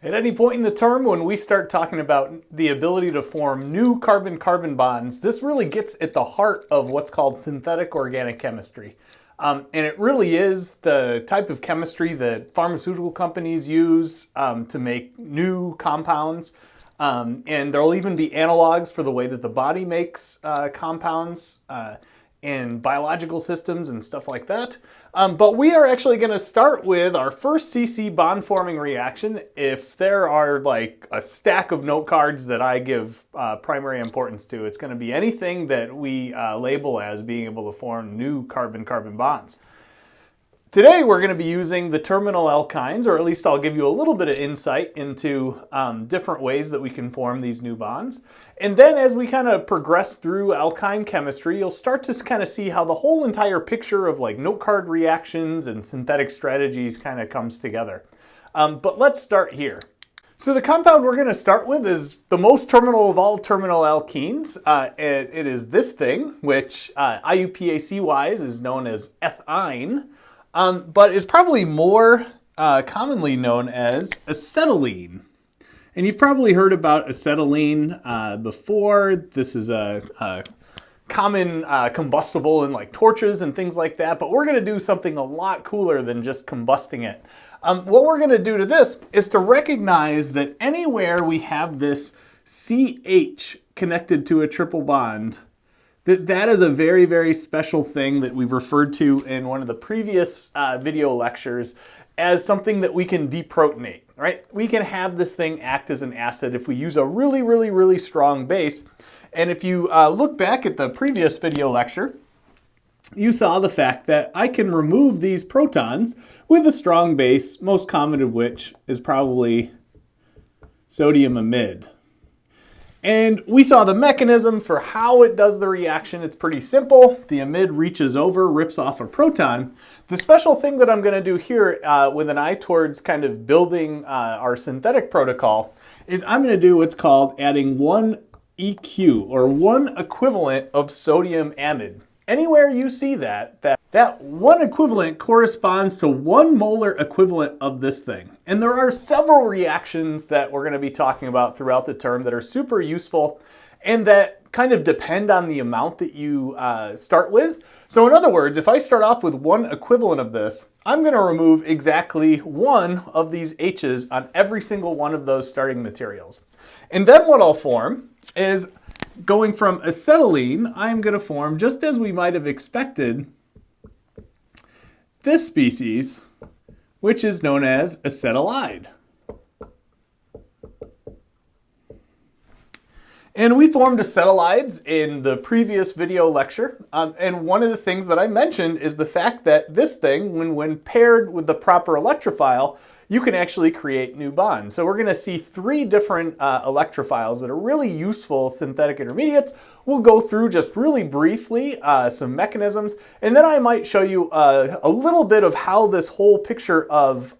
At any point in the term when we start talking about the ability to form new carbon-carbon bonds, this really gets at the heart of what's called synthetic organic chemistry. And it really is the type of chemistry that pharmaceutical companies use to make new compounds. And there'll even be analogs for the way that the body makes compounds in biological systems and stuff like that. But we are actually going to start with our first CC bond forming reaction. If there are like a stack of note cards that I give primary importance to, it's going to be anything that we label as being able to form new carbon-carbon bonds. Today we're going to be using the terminal alkynes, or at least I'll give you a little bit of insight into different ways that we can form these new bonds. And then as we kind of progress through alkyne chemistry, you'll start to kind of see how the whole entire picture of like note card reactions and synthetic strategies kind of comes together. But let's start here. So the compound we're going to start with is the most terminal of all terminal alkenes. It is this thing, which IUPAC-wise is known as ethine. But is probably more commonly known as acetylene. And you've probably heard about acetylene before. This is a common combustible in like torches and things like that, but we're going to do something a lot cooler than just combusting it. What we're going to do to this is to recognize that anywhere we have this CH connected to a triple bond, that is a very, very special thing that we referred to in one of the previous video lectures as something that we can deprotonate, right? We can have this thing act as an acid if we use a really, really, really strong base. And if you look back at the previous video lecture, you saw the fact that I can remove these protons with a strong base, most common of which is probably sodium amide. And we saw the mechanism for how it does the reaction. It's pretty simple. The amide reaches over, rips off a proton. The special thing that I'm going to do here with an eye towards kind of building our synthetic protocol is I'm going to do what's called adding one EQ, or one equivalent of sodium amide. Anywhere you see that one equivalent corresponds to 1 molar equivalent of this thing. And there are several reactions that we're going to be talking about throughout the term that are super useful and that kind of depend on the amount that you start with. So in other words, if I start off with 1 equivalent of this, I'm going to remove exactly 1 of these H's on every single one of those starting materials. And then what I'll form is, going from acetylene, I'm going to form, just as we might have expected, this species, which is known as acetylide. And we formed acetylides in the previous video lecture. And one of the things that I mentioned is the fact that this thing, when paired with the proper electrophile, you can actually create new bonds. So we're going to see 3 different electrophiles that are really useful synthetic intermediates. We'll go through just really briefly some mechanisms, and then I might show you a little bit of how this whole picture of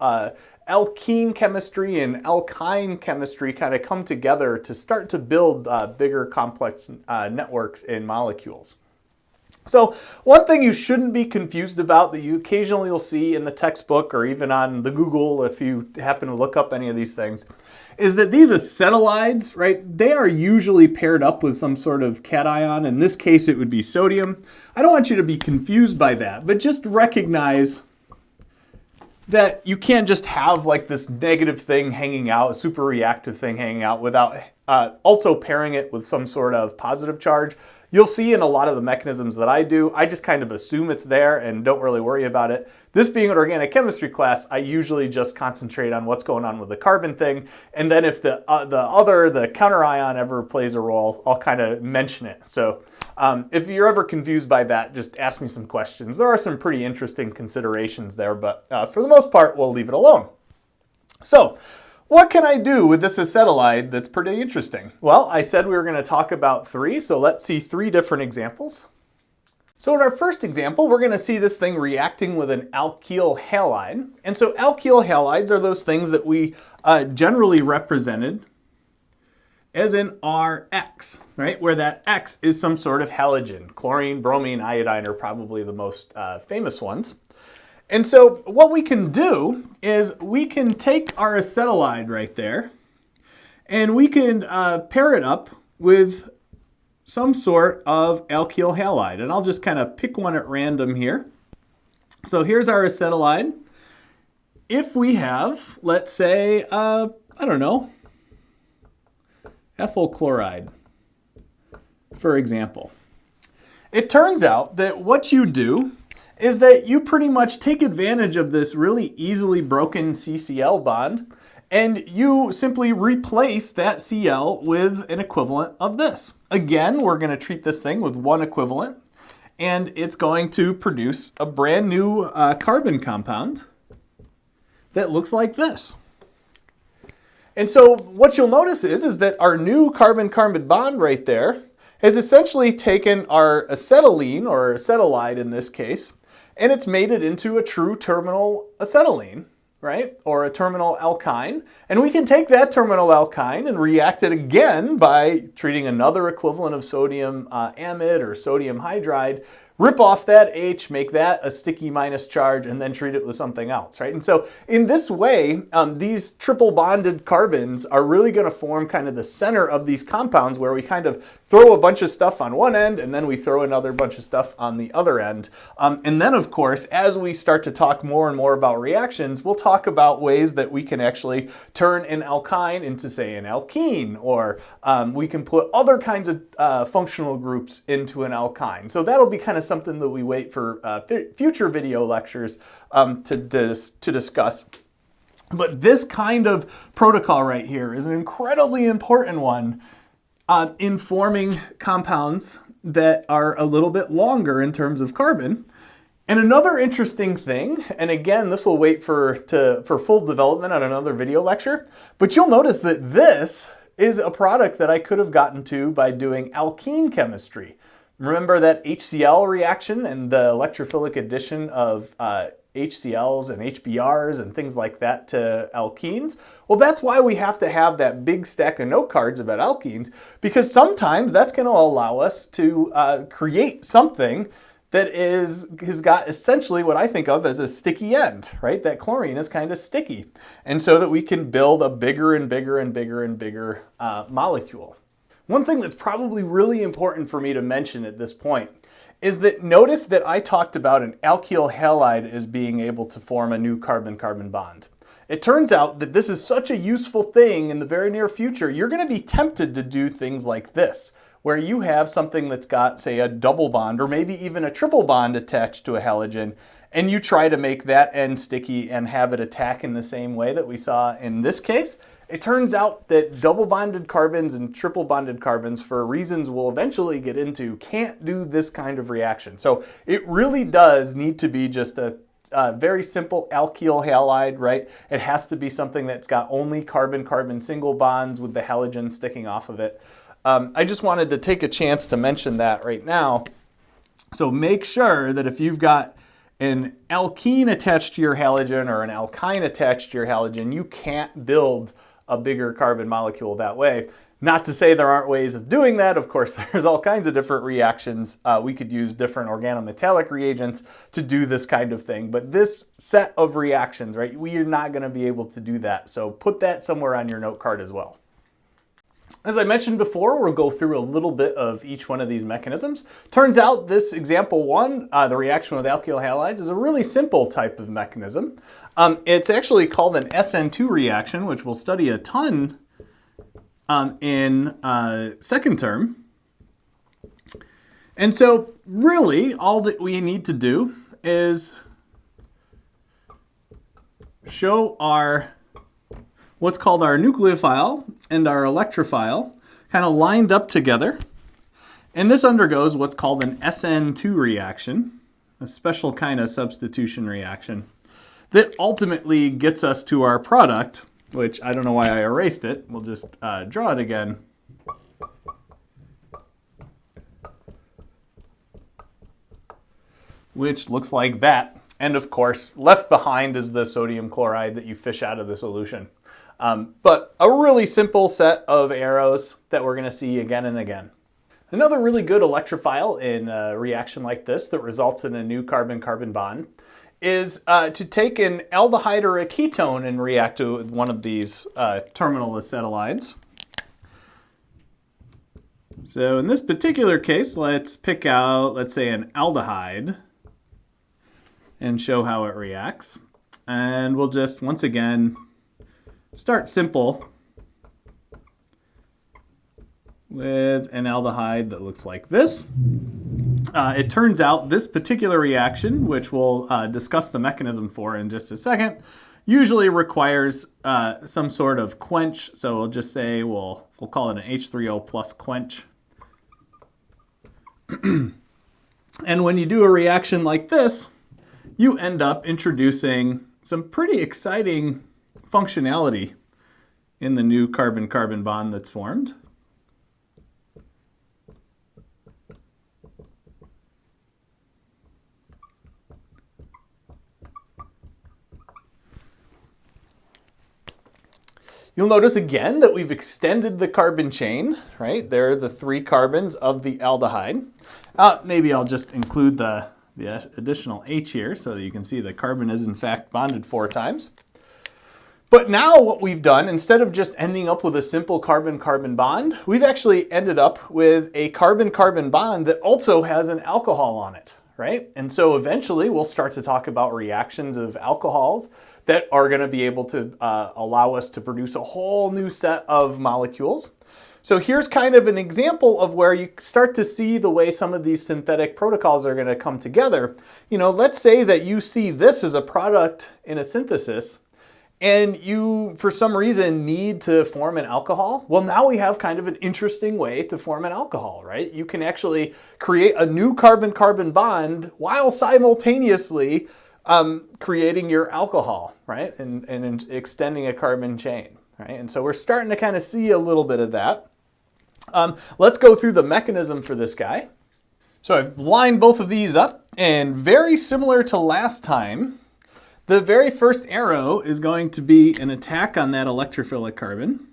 alkene chemistry and alkyne chemistry kind of come together to start to build bigger complex networks in molecules. So one thing you shouldn't be confused about that you occasionally will see in the textbook or even on the Google if you happen to look up any of these things is that these acetylides, right, they are usually paired up with some sort of cation. In this case, it would be sodium. I don't want you to be confused by that, but just recognize that you can't just have like this negative thing hanging out, a super reactive thing hanging out without also pairing it with some sort of positive charge. You'll see in a lot of the mechanisms that I do, I just kind of assume it's there and don't really worry about it. This being an organic chemistry class, I usually just concentrate on what's going on with the carbon thing. And then if the counter ion ever plays a role, I'll kind of mention it. So if you're ever confused by that, just ask me some questions. There are some pretty interesting considerations there, but for the most part, we'll leave it alone. So, what can I do with this acetylide that's pretty interesting? Well, I said we were going to talk about 3, so let's see 3 different examples. So in our first example, we're going to see this thing reacting with an alkyl halide. And so alkyl halides are those things that we generally represented as an Rx, right? Where that X is some sort of halogen. Chlorine, bromine, iodine are probably the most famous ones. And so what we can do is we can take our acetylide right there and we can pair it up with some sort of alkyl halide. And I'll just kind of pick one at random here. So here's our acetylide. If we have, let's say, I don't know, ethyl chloride, for example. It turns out that what you do is that you pretty much take advantage of this really easily broken CCl bond and you simply replace that Cl with an equivalent of this. Again, we're going to treat this thing with one equivalent and it's going to produce a brand new carbon compound that looks like this. And so what you'll notice is that our new carbon-carbon bond right there has essentially taken our acetylene, or acetylide in this case, and it's made it into a true terminal acetylene, right? Or a terminal alkyne. And we can take that terminal alkyne and react it again by treating another equivalent of sodium amide or sodium hydride, rip off that H, make that a sticky minus charge, and then treat it with something else, right? And so in this way, these triple bonded carbons are really going to form kind of the center of these compounds where we kind of throw a bunch of stuff on one end and then we throw another bunch of stuff on the other end. And then of course, as we start to talk more and more about reactions, we'll talk about ways that we can actually turn an alkyne into, say, an alkene, or we can put other kinds of functional groups into an alkyne. So that'll be kind of something that we wait for future video lectures to discuss. But this kind of protocol right here is an incredibly important one in forming compounds that are a little bit longer in terms of carbon. And another interesting thing, and again, this will wait for full development on another video lecture, but you'll notice that this is a product that I could have gotten to by doing alkene chemistry. Remember that HCl reaction and the electrophilic addition of HCl's and HBr's and things like that to alkenes? Well, that's why we have to have that big stack of note cards about alkenes, because sometimes that's going to allow us to create something that has got essentially what I think of as a sticky end, right? That chlorine is kind of sticky. And so that we can build a bigger and bigger and bigger and bigger molecule. One thing that's probably really important for me to mention at this point is that notice that I talked about an alkyl halide as being able to form a new carbon-carbon bond. It turns out that this is such a useful thing in the very near future. You're going to be tempted to do things like this, where you have something that's got, say, a double bond or maybe even a triple bond attached to a halogen, and you try to make that end sticky and have it attack in the same way that we saw in this case. It turns out that double bonded carbons and triple bonded carbons, for reasons we'll eventually get into, can't do this kind of reaction. So it really does need to be just a very simple alkyl halide, right? It has to be something that's got only carbon-carbon single bonds with the halogen sticking off of it. I just wanted to take a chance to mention that right now. So make sure that if you've got an alkene attached to your halogen or an alkyne attached to your halogen, you can't build a bigger carbon molecule that way. Not to say there aren't ways of doing that. Of course, there's all kinds of different reactions. We could use different organometallic reagents to do this kind of thing. But this set of reactions, right, we are not going to be able to do that. So put that somewhere on your note card as well. As I mentioned before, we'll go through a little bit of each one of these mechanisms. Turns out this example one, the reaction with alkyl halides, is a really simple type of mechanism. It's actually called an SN2 reaction, which we'll study a ton in second term. And so really all that we need to do is show our what's called our nucleophile and our electrophile kind of lined up together. And this undergoes what's called an SN2 reaction, a special kind of substitution reaction that ultimately gets us to our product, which I don't know why I erased it. We'll just draw it again. Which looks like that. And of course, left behind is the sodium chloride that you fish out of the solution. But a really simple set of arrows that we're going to see again and again. Another really good electrophile in a reaction like this that results in a new carbon-carbon bond is to take an aldehyde or a ketone and react to one of these terminal acetylides. So in this particular case, let's pick out, let's say, an aldehyde and show how it reacts. And we'll just, once again, start simple with an aldehyde that looks like this. It turns out this particular reaction, which we'll discuss the mechanism for in just a second, usually requires some sort of quench. So we'll just say, we'll call it an H3O plus quench. And when you do a reaction like this, you end up introducing some pretty exciting functionality in the new carbon-carbon bond that's formed. You'll notice again that we've extended the carbon chain, right? There are the 3 carbons of the aldehyde. Maybe I'll just include the additional H here so that you can see the carbon is in fact bonded 4 times. But now what we've done, instead of just ending up with a simple carbon-carbon bond, we've actually ended up with a carbon-carbon bond that also has an alcohol on it, right? And so eventually we'll start to talk about reactions of alcohols that are going to be able to allow us to produce a whole new set of molecules. So here's kind of an example of where you start to see the way some of these synthetic protocols are going to come together. You know, let's say that you see this as a product in a synthesis, and you, for some reason, need to form an alcohol. Well, now we have kind of an interesting way to form an alcohol, right? You can actually create a new carbon-carbon bond while simultaneously creating your alcohol, right? And extending a carbon chain, right? And so we're starting to kind of see a little bit of that. Let's go through the mechanism for this guy. So I've lined both of these up, and very similar to last time, the very first arrow is going to be an attack on that electrophilic carbon.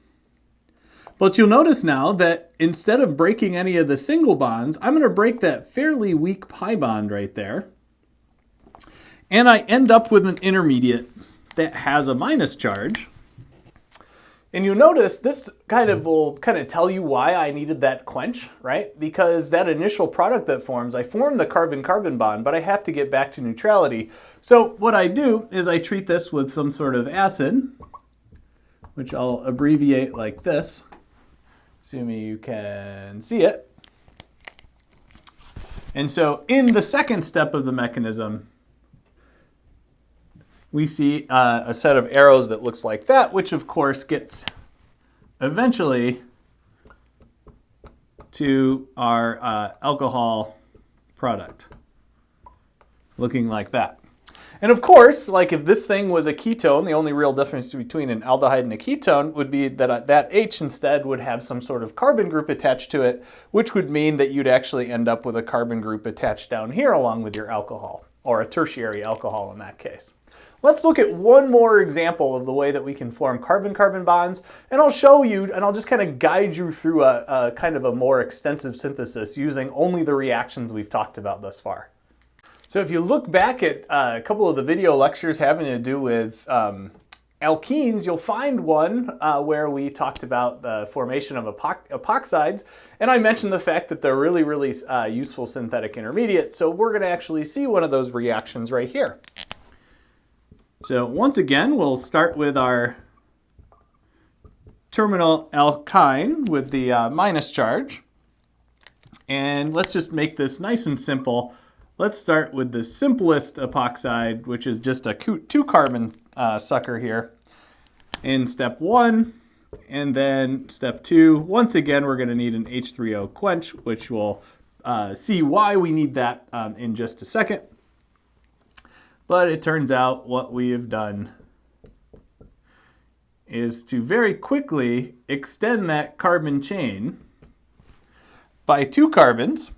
But you'll notice now that instead of breaking any of the single bonds, I'm going to break that fairly weak pi bond right there. And I end up with an intermediate that has a minus charge. And you'll notice this will tell you why I needed that quench, right? Because that initial product that forms, I form the carbon-carbon bond, but I have to get back to neutrality. So what I do is I treat this with some sort of acid, which I'll abbreviate like this, assuming you can see it. And so in the second step of the mechanism, we see a set of arrows that looks like that, which of course gets eventually to our alcohol product, looking like that. And of course, like if this thing was a ketone, the only real difference between an aldehyde and a ketone would be that that H instead would have some sort of carbon group attached to it, which would mean that you'd actually end up with a carbon group attached down here along with your alcohol, or a tertiary alcohol in that case. Let's look at one more example of the way that we can form carbon-carbon bonds, and I'll show you, and I'll just kind of guide you through a kind of a more extensive synthesis using only the reactions we've talked about thus far. So if you look back at a couple of the video lectures having to do with alkenes, you'll find one where we talked about the formation of epoxides, and I mentioned the fact that they're really, really useful synthetic intermediates, so we're going to actually see one of those reactions right here. So once again, we'll start with our terminal alkyne with the minus charge. And let's just make this nice and simple. Let's start with the simplest epoxide, which is just a 2-carbon sucker here in step 1. And then step 2, once again, we're going to need an H3O quench, which we'll see why we need that in just a second. But it turns out what we have done is to very quickly extend that carbon chain by 2 carbons.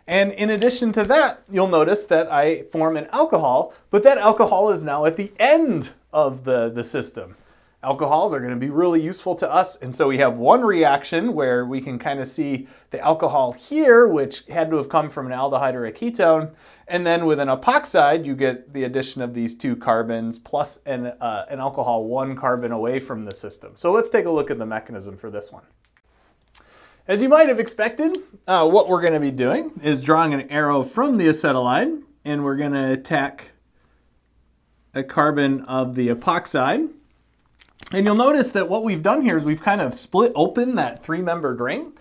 And in addition to that, you'll notice that I form an alcohol, but that alcohol is now at the end of the system. alcohols are going to be really useful to us. And so we have one reaction where we can kind of see the alcohol here, which had to have come from an aldehyde or a ketone. And then with an epoxide, you get the addition of these 2 carbons plus an alcohol 1 carbon away from the system. So let's take a look at the mechanism for this one. As you might have expected, what we're going to be doing is drawing an arrow from the acetylide, and we're going to attack a carbon of the epoxide. And you'll notice that what we've done here is we've kind of split open that 3-membered ring.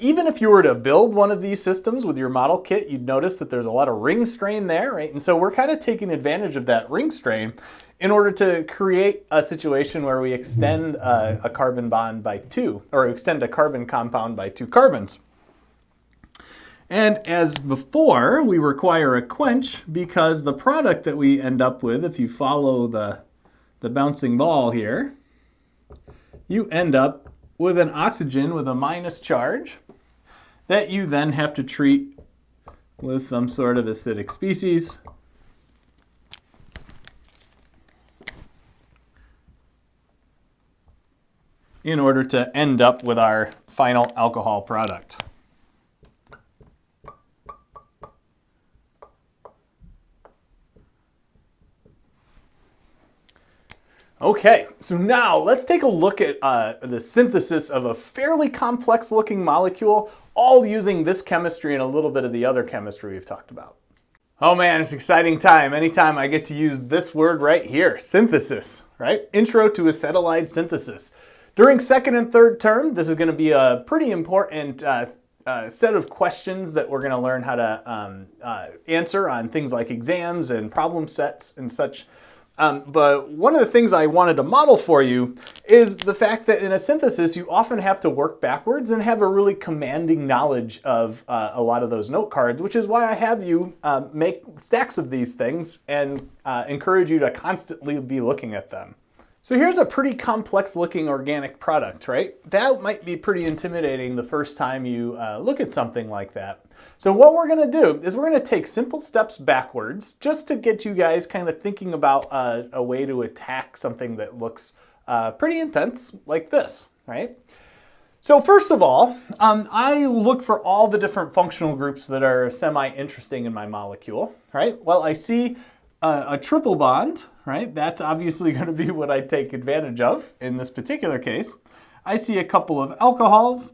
Even if you were to build one of these systems with your model kit, you'd notice that there's a lot of ring strain there, right? And so we're kind of taking advantage of that ring strain in order to create a situation where we extend a carbon bond by 2, or extend a carbon compound by 2 carbons. And as before, we require a quench because the product that we end up with, if you follow the bouncing ball here, you end up with an oxygen with a minus charge that you then have to treat with some sort of acidic species. In order to end up with our final alcohol product. Okay, so now let's take a look at the synthesis of a fairly complex looking molecule, all using this chemistry and a little bit of the other chemistry we've talked about. Oh man, it's an exciting time. Anytime I get to use this word right here, synthesis, right? Intro to acetylide synthesis. During second and third term, this is going to be a pretty important set of questions that we're going to learn how to answer on things like exams and problem sets and such. But one of the things I wanted to model for you is the fact that in a synthesis, you often have to work backwards and have a really commanding knowledge of a lot of those note cards, which is why I have you make stacks of these things and encourage you to constantly be looking at them. So here's a pretty complex looking organic product, right? That might be pretty intimidating the first time you look at something like that. So what we're going to do is we're going to take simple steps backwards just to get you guys kind of thinking about a way to attack something that looks pretty intense like this, right? So first of all, I look for all the different functional groups that are semi-interesting in my molecule, right? Well, I see a triple bond, right? That's obviously going to be what I take advantage of in this particular case. I see a couple of alcohols.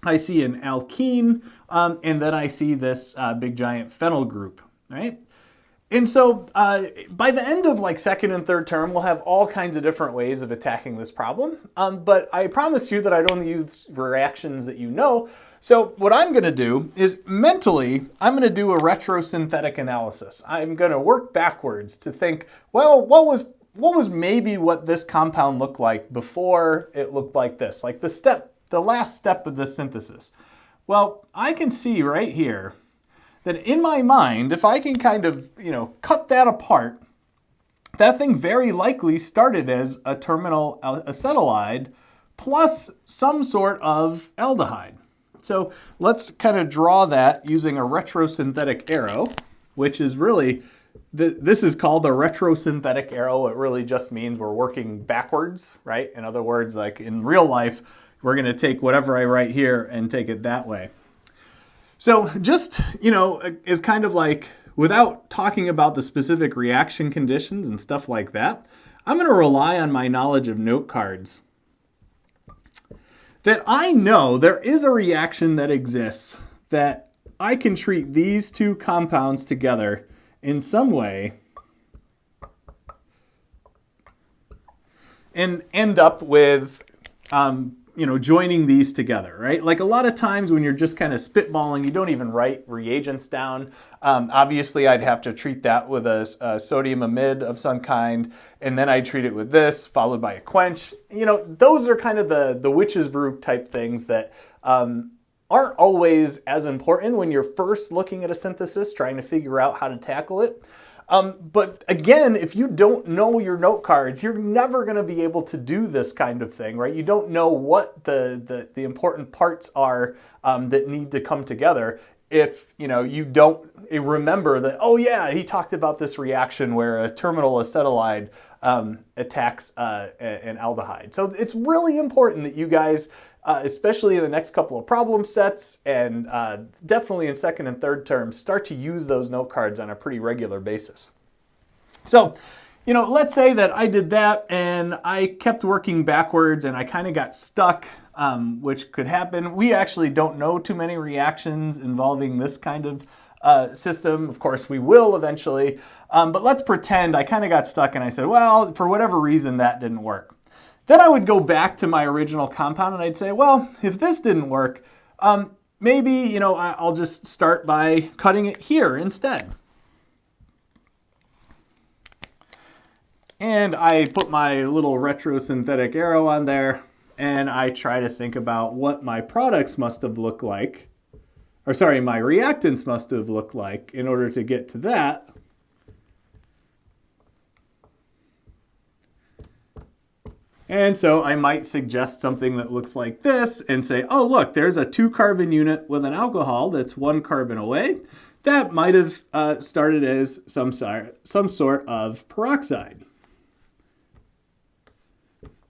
I see an alkene, and then I see this big giant phenyl group, right? And so by the end of like second and third term, we'll have all kinds of different ways of attacking this problem. But I promise you that I'd only use reactions that you know. So what I'm going to do is mentally, I'm going to do a retrosynthetic analysis. I'm going to work backwards to think, well, what was maybe what this compound looked like before it looked like this, like the last step of the synthesis. Well, I can see right here that in my mind, if I can kind of, cut that apart, that thing very likely started as a terminal acetylide plus some sort of aldehyde. So let's kind of draw that using a retrosynthetic arrow, which is really, this is called a retrosynthetic arrow. It really just means we're working backwards, right? In other words, like in real life, we're going to take whatever I write here and take it that way. So just, is kind of like, without talking about the specific reaction conditions and stuff like that, I'm going to rely on my knowledge of note cards. That I know there is a reaction that exists that I can treat these two compounds together in some way and end up with joining these together, right? Like a lot of times when you're just kind of spitballing, you don't even write reagents down. Obviously, I'd have to treat that with a sodium amide of some kind, and then I'd treat it with this, followed by a quench. Those are kind of the witch's brew type things that aren't always as important when you're first looking at a synthesis, trying to figure out how to tackle it. But again, if you don't know your note cards, you're never going to be able to do this kind of thing, right? You don't know what the important parts are that need to come together if you don't remember that, oh yeah, he talked about this reaction where a terminal acetylide attacks an aldehyde. So it's really important that you guys, especially in the next couple of problem sets and definitely in second and third terms, start to use those note cards on a pretty regular basis. So, you know, let's say that I did that and I kept working backwards and I kind of got stuck, which could happen. We actually don't know too many reactions involving this kind of system. Of course, we will eventually, but let's pretend I kind of got stuck and I said, well, for whatever reason, that didn't work. Then I would go back to my original compound and I'd say, well, if this didn't work, maybe, you know, I'll just start by cutting it here instead. And I put my little retrosynthetic arrow on there and I try to think about what my products must have looked like, or sorry, my reactants must have looked like in order to get to that. And so I might suggest something that looks like this and say, oh, look, there's a 2-carbon unit with an alcohol that's 1 carbon away. That might have started as some sort of peroxide.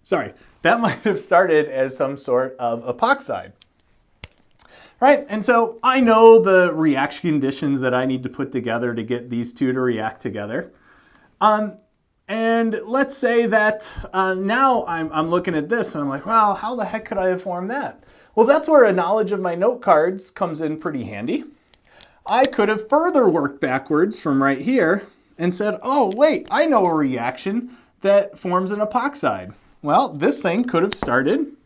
Sorry, that might have started as some sort of epoxide. Right, and so I know the reaction conditions that I need to put together to get these two to react together. And let's say that now I'm looking at this and I'm like, well, how the heck could I have formed that? Well, that's where a knowledge of my note cards comes in pretty handy. I could have further worked backwards from right here and said, oh, wait, I know a reaction that forms an epoxide. Well, this thing could have started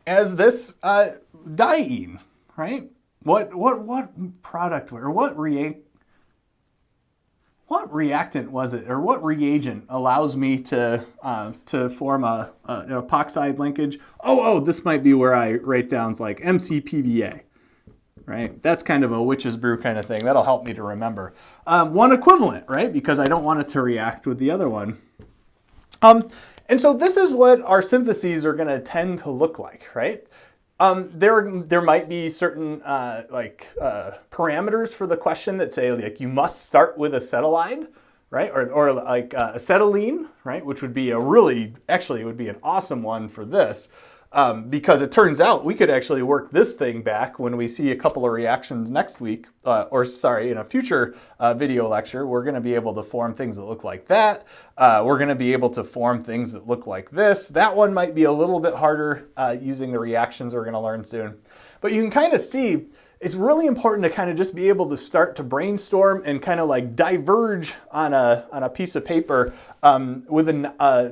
as this diene, right? What product or what reactant was it, or what reagent allows me to form an epoxide linkage? Oh, this might be where I write down like MCPBA, right? That's kind of a witch's brew kind of thing. That'll help me to remember. One equivalent, right? Because I don't want it to react with the other one. And so this is what our syntheses are going to tend to look like, right? There might be certain parameters for the question that say like you must start with acetylide, right? Or like acetylene, right? Which would be it would be an awesome one for this. Because it turns out we could actually work this thing back when we see a couple of reactions next week, in a future video lecture. We're going to be able to form things that look like that. We're going to be able to form things that look like this. That one might be a little bit harder using the reactions we're going to learn soon. But you can kind of see it's really important to kind of just be able to start to brainstorm and kind of like diverge on a piece of paper with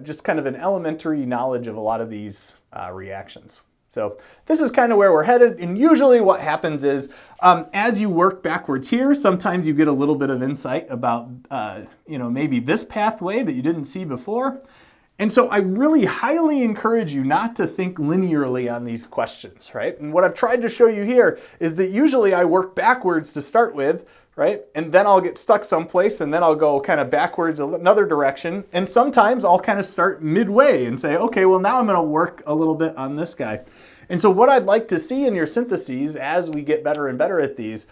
just kind of an elementary knowledge of a lot of these reactions. So this is kind of where we're headed. And usually what happens is as you work backwards here, sometimes you get a little bit of insight about maybe this pathway that you didn't see before. And so I really highly encourage you not to think linearly on these questions, right? And what I've tried to show you here is that usually I work backwards to start with, right? And then I'll get stuck someplace and then I'll go kind of backwards another direction. And sometimes I'll kind of start midway and say, okay, well now I'm going to work a little bit on this guy. And so what I'd like to see in your syntheses as we get better and better at these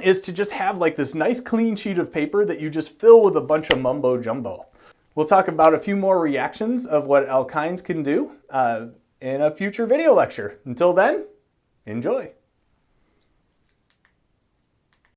is to just have like this nice clean sheet of paper that you just fill with a bunch of mumbo jumbo. We'll talk about a few more reactions of what alkynes can do in a future video lecture. Until then, enjoy.